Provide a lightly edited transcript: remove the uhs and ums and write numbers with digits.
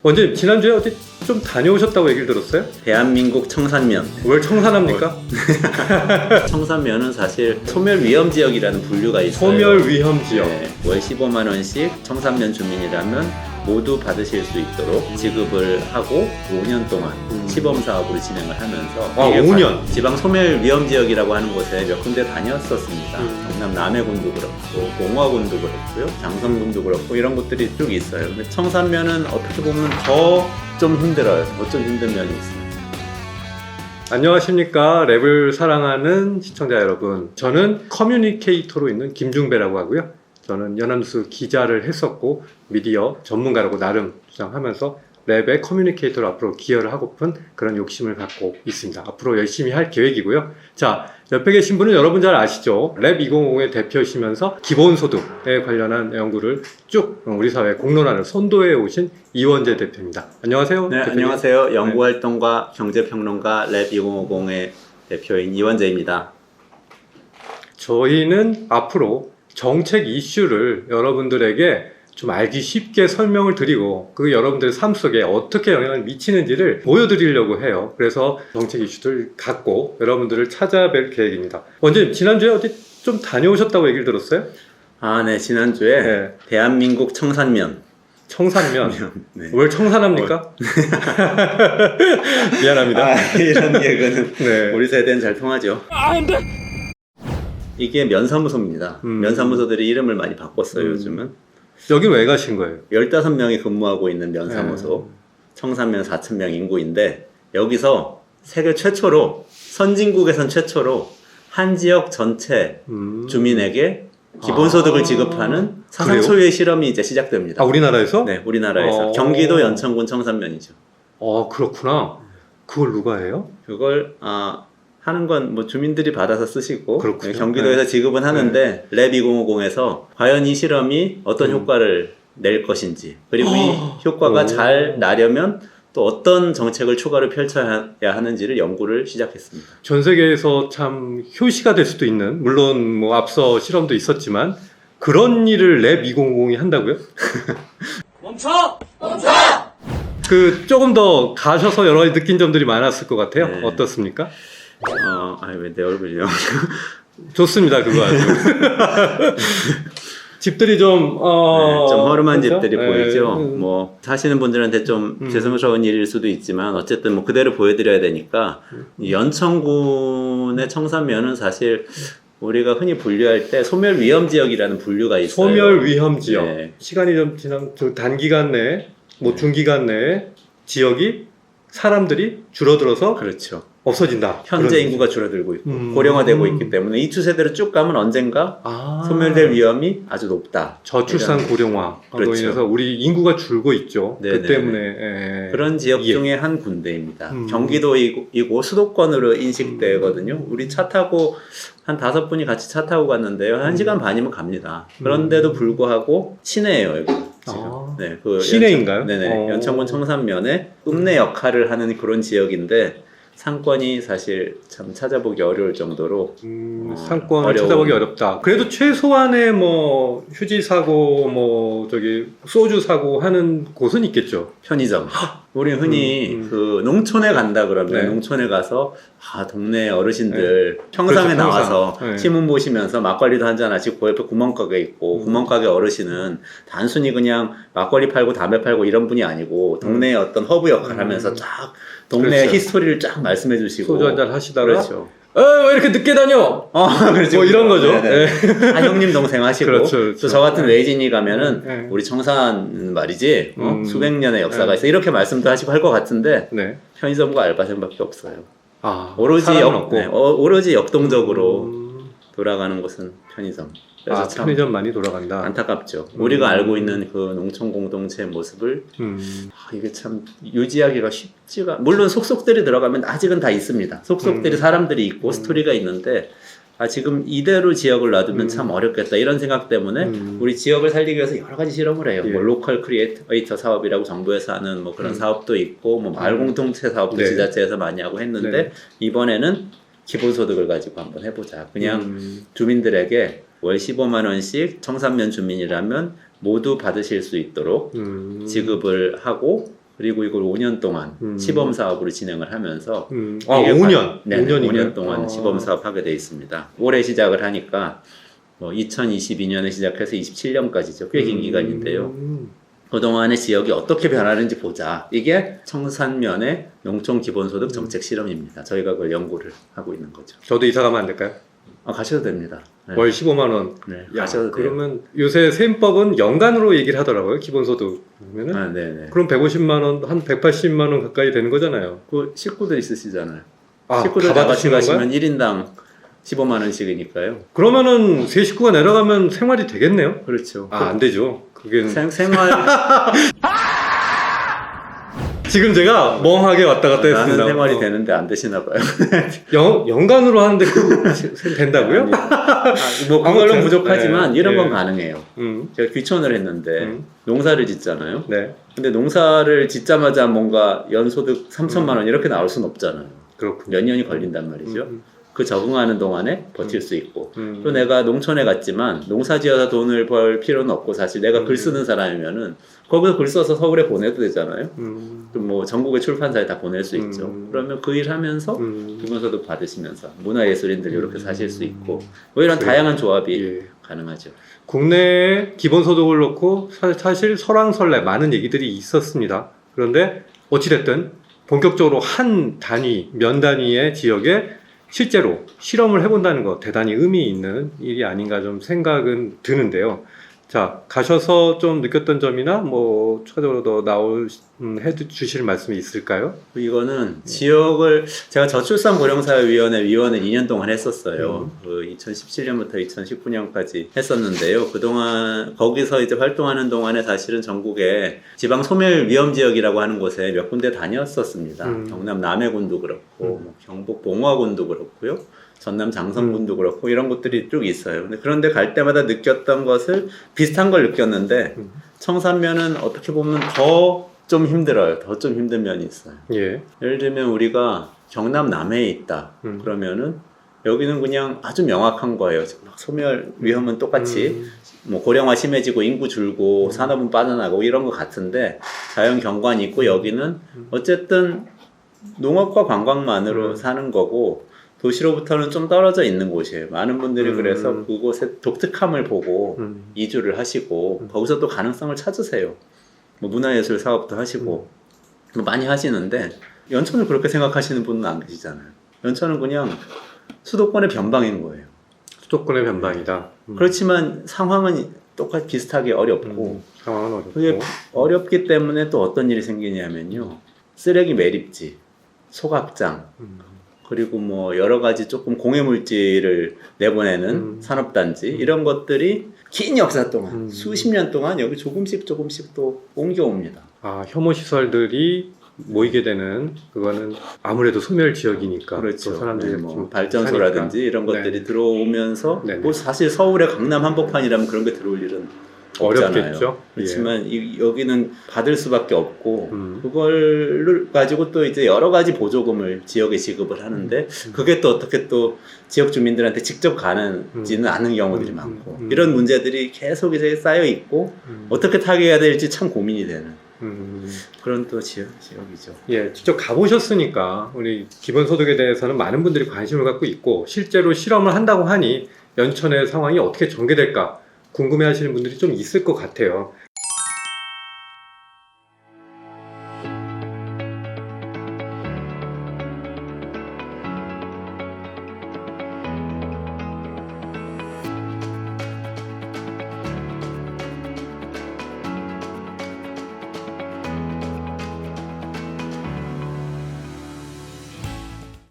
언제 지난주에 어디 좀 다녀오셨다고 얘기를 들었어요? 대한민국 청산면. 왜 청산합니까? 청산면은 사실 소멸위험지역이라는 분류가 있어요. 소멸위험지역. 네, 월 15만 원씩 청산면 주민이라면 모두 받으실 수 있도록 지급을 하고 5년 동안 시범 사업으로 진행을 하면서 5년? 지방 소멸위험지역이라고 하는 곳에 몇 군데 다녔었습니다. 경남 남해군도 그렇고 봉화군도 그렇고요, 장성군도 그렇고 이런 곳들이 쭉 있어요. 근데 청산면은 어떻게 보면 더 좀 힘들어요. 더 좀 힘든 면이 있어요. 안녕하십니까. 랩을 사랑하는 시청자 여러분. 저는 커뮤니케이터로 있는 김중배라고 하고요. 저는 연합뉴스 기자를 했었고 미디어 전문가라고 나름 주장하면서 랩의 커뮤니케이터로 앞으로 기여를 하고픈 그런 욕심을 갖고 있습니다. 앞으로 열심히 할 계획이고요. 자, 옆에 계신 분은 여러분 잘 아시죠? 랩 2050의 대표시면서 기본소득에 관련한 연구를 쭉 우리 사회에 공론화를 선도해 오신 이원재 대표입니다. 안녕하세요. 네, 대표님. 안녕하세요. 연구활동가 경제평론가 랩 2050의 대표인 이원재입니다. 저희는 앞으로 정책 이슈를 여러분들에게 좀 알기 쉽게 설명을 드리고 그 여러분들의 삶 속에 어떻게 영향을 미치는지를 보여드리려고 해요. 그래서 정책 이슈들 갖고 여러분들을 찾아뵐 계획입니다. 언제 지난주에 어디 좀 다녀오셨다고 얘기를 들었어요? 아, 네. 지난주에 네. 대한민국 청산면. 청산면. 네. 뭘 청산합니까? 미안합니다. 아, 이런 개그는 네. 우리 세대는 잘 통하죠. 이게 면사무소입니다. 면사무소들이 이름을 많이 바꿨어요, 요즘은. 여긴 왜 가신 거예요? 15명이 근무하고 있는 면사무소. 청산면 4,000명 인구인데 여기서 세계 최초로 선진국에선 최초로 한 지역 전체 주민에게 기본소득을 지급하는 사상 초유의 실험이 이제 시작됩니다. 아, 우리나라에서? 네, 우리나라에서. 경기도 연천군 청산면이죠. 그렇구나. 그걸 누가 해요? 그걸 하는 건 뭐 주민들이 받아서 쓰시고 그렇군요. 경기도에서 지급은 하는데 랩 2050에서 과연 이 실험이 어떤 효과를 낼 것인지, 그리고 이 효과가 잘 나려면 또 어떤 정책을 추가로 펼쳐야 하는지를 연구를 시작했습니다. 전 세계에서 참 효시가 될 수도 있는, 물론 뭐 앞서 실험도 있었지만 그런 일을 랩 2050이 한다고요? 멈춰! 그 조금 더 가셔서 여러 가지 느낀 점들이 많았을 것 같아요. 네. 어떻습니까? 왜 내 얼굴이요? 좋습니다, 그거 아주. 집들이 좀 좀 허름한 그렇죠? 집들이 보이죠. 뭐 사시는 분들한테 좀 죄송스러운 일일 수도 있지만 어쨌든 뭐 그대로 보여드려야 되니까 이 연천군의 청산면은 사실 우리가 흔히 분류할 때 소멸위험지역이라는 분류가 있어요. 소멸위험지역. 네. 시간이 좀 지난 단기간 내에, 뭐 중기간 내에 지역이 사람들이 줄어들어서 그렇죠. 없어진다. 현재 그런 인구가 줄어들고 있고 고령화되고 있기 때문에 이 추세대로 쭉 가면 언젠가 소멸될 위험이 아주 높다. 저출산 고령화로 그렇죠. 인해서 우리 인구가 줄고 있죠. 네네네. 그 때문에 그런 지역 중에 한 군데입니다. 경기도이고 수도권으로 인식되거든요. 우리 차 타고 한 5분이 같이 차 타고 갔는데요. 1시간 반이면 갑니다. 그런데도 불구하고 시내예요, 여기. 지금. 네, 그 시내인가요? 네네. 연천군 청산면에 읍내 역할을 하는 그런 지역인데 상권이 사실 참 찾아보기 어려울 정도로 상권을 어려운. 찾아보기 어렵다. 그래도 최소한의 뭐 휴지 사고, 뭐 저기 소주 사고 하는 곳은 있겠죠. 편의점. 우리 흔히 그 농촌에 간다 그러면 네. 농촌에 가서 동네 어르신들 평상에 그렇죠, 나와서 평상. 네. 신문 보시면서 막걸리도 한잔 하시고 그 옆에 구멍가게 있고 구멍가게 어르신은 단순히 그냥 막걸리 팔고 담배 팔고 이런 분이 아니고 동네의 어떤 허브 역할을 하면서 쫙 동네의 그렇죠. 히스토리를 쫙 말씀해 주시고 소주 한잔 하시다가 그렇죠. 왜 이렇게 늦게 다녀? 그렇죠. 뭐 이런 거죠. 네네. 형님 동생 하시고 그렇죠. 또 저 같은 외진이 가면은 네. 우리 청산 말이지 수백 년의 역사가 있어 이렇게 말씀도 하시고 할 것 같은데 네. 편의점과 알바생밖에 없어요. 오로지 사람은 없고. 오로지 역동적으로 돌아가는 곳은 편의점. 그래서 참 편의점 많이 돌아간다. 안타깝죠. 우리가 알고 있는 그 농촌 공동체의 모습을 이게 참 유지하기가 쉽지가. 물론 속속들이 들어가면 아직은 다 있습니다. 속속들이 사람들이 있고 스토리가 있는데 지금 이대로 지역을 놔두면 참 어렵겠다 이런 생각 때문에 우리 지역을 살리기 위해서 여러 가지 실험을 해요. 예. 뭐 로컬 크리에이터 사업이라고 정부에서 하는 뭐 그런 사업도 있고 뭐 마을 공동체 사업도 네. 지자체에서 많이 하고 했는데 네. 이번에는 기본소득을 가지고 한번 해보자. 그냥 주민들에게 월 15만 원씩 청산면 주민이라면 모두 받으실 수 있도록 지급을 하고 그리고 이걸 5년 동안 시범 사업으로 진행을 하면서 아, 이게 5년? 네, 5년이면? 5년 동안 시범 사업 하게 돼 있습니다. 올해 시작을 하니까 2022년에 시작해서 27년까지죠. 꽤 긴 기간인데요. 그동안의 지역이 어떻게 변하는지 보자. 이게 청산면의 농촌 기본소득 정책 실험입니다. 저희가 그걸 연구를 하고 있는 거죠. 저도 이사 가면 안 될까요? 가셔도 됩니다. 네. 월 15만 원. 네, 야, 가셔도 돼요. 그러면 요새 세법은 연간으로 얘기를 하더라고요. 기본소득. 그러면은 네네. 그럼 150만 원, 한 180만 원 가까이 되는 거잖아요. 그 식구들 있으시잖아요. 아, 식구들 다 다 같이 받으시는 가시면 1인당 15만 원씩이니까요. 그러면은 세 식구가 내려가면 생활이 되겠네요? 그렇죠. 아, 안 되죠. 그게 생활 지금 제가 멍하게 왔다 갔다 나는 했습니다. 생활이 되는데 안 되시나 봐요. 연간으로 하는데 된다고요? 뭐 그걸로 아무튼, 부족하지만 네, 이런 건 네. 가능해요. 음, 제가 귀촌을 했는데 농사를 짓잖아요. 네, 근데 농사를 짓자마자 뭔가 연소득 3천만 원 이렇게 나올 수는 없잖아요. 그렇군요. 몇 년이 걸린단 말이죠. 그 적응하는 동안에 버틸 수 있고 음. 또 내가 농촌에 갔지만 농사 지어서 돈을 벌 필요는 없고 사실 내가 글 쓰는 사람이면은 거기서 글 써서 서울에 보내도 되잖아요. 또 뭐 전국의 출판사에 다 보낼 수 있죠. 그러면 그 일 하면서 기본소득 받으시면서 문화예술인들이 이렇게 사실 수 있고 뭐 이런 그래요. 다양한 조합이 예. 가능하죠. 국내에 기본소득을 놓고 사실 설왕설래 많은 얘기들이 있었습니다. 그런데 어찌됐든 본격적으로 한 단위, 면 단위의 지역에 실제로 실험을 해본다는 거 대단히 의미 있는 일이 아닌가 좀 생각은 드는데요. 자, 가셔서 좀 느꼈던 점이나 뭐 추가적으로 더 해주실 말씀이 있을까요? 이거는 지역을 제가 저출산고령사회위원회 위원을 2년 동안 했었어요. 그 2017년부터 2019년까지 했었는데요. 그동안 거기서 이제 활동하는 동안에 사실은 전국에 지방 소멸 위험 지역이라고 하는 곳에 몇 군데 다녔었습니다. 경남 남해군도 그렇고 뭐 경북 봉화군도 그렇고요. 전남 장성군도 그렇고 이런 곳들이 쭉 있어요. 근데 그런데 갈 때마다 느꼈던 것을 비슷한 걸 느꼈는데 청산면은 어떻게 보면 더 좀 힘들어요. 더 좀 힘든 면이 있어요. 예. 예를 들면 우리가 경남 남해에 있다. 그러면은 여기는 그냥 아주 명확한 거예요. 소멸 위험은 똑같이 뭐 고령화 심해지고 인구 줄고 산업은 빠져나가고 이런 것 같은데 자연 경관이 있고 여기는 어쨌든 농업과 관광만으로 사는 거고 도시로부터는 좀 떨어져 있는 곳이에요. 많은 분들이 그래서 그곳의 독특함을 보고 이주를 하시고 거기서 또 가능성을 찾으세요. 뭐 문화예술 사업도 하시고 뭐 많이 하시는데 연천을 그렇게 생각하시는 분은 안 계시잖아요. 연천은 그냥 수도권의 변방인 거예요. 수도권의 변방이다. 그렇지만 상황은 똑같이 비슷하게 어렵고 상황은 어렵고. 그게 어렵기 때문에 또 어떤 일이 생기냐면요. 쓰레기 매립지, 소각장, 그리고 뭐 여러 가지 조금 공해 물질을 내보내는 산업단지 이런 것들이 긴 역사 동안 수십 년 동안 여기 조금씩 또 옮겨옵니다. 아, 혐오 시설들이 모이게 되는 그거는 아무래도 소멸 지역이니까 그렇죠. 또 사람들이 네, 뭐 좀 발전소라든지 사니까. 이런 것들이 네. 들어오면서 네네. 뭐 사실 서울의 강남 한복판이라면 그런 게 들어올 일은 없잖아요. 어렵겠죠. 그렇지만 여기는 받을 수밖에 없고 그걸 가지고 또 이제 여러 가지 보조금을 지역에 지급을 하는데 그게 또 어떻게 또 지역 주민들한테 직접 가는지는 않은 경우들이 많고 이런 문제들이 계속 이제 쌓여 있고 어떻게 타개해야 될지 참 고민이 되는 그런 또 지역이죠. 예, 직접 가보셨으니까 우리 기본소득에 대해서는 많은 분들이 관심을 갖고 있고 실제로 실험을 한다고 하니 연천의 상황이 어떻게 전개될까 궁금해하시는 분들이 좀 있을 것 같아요.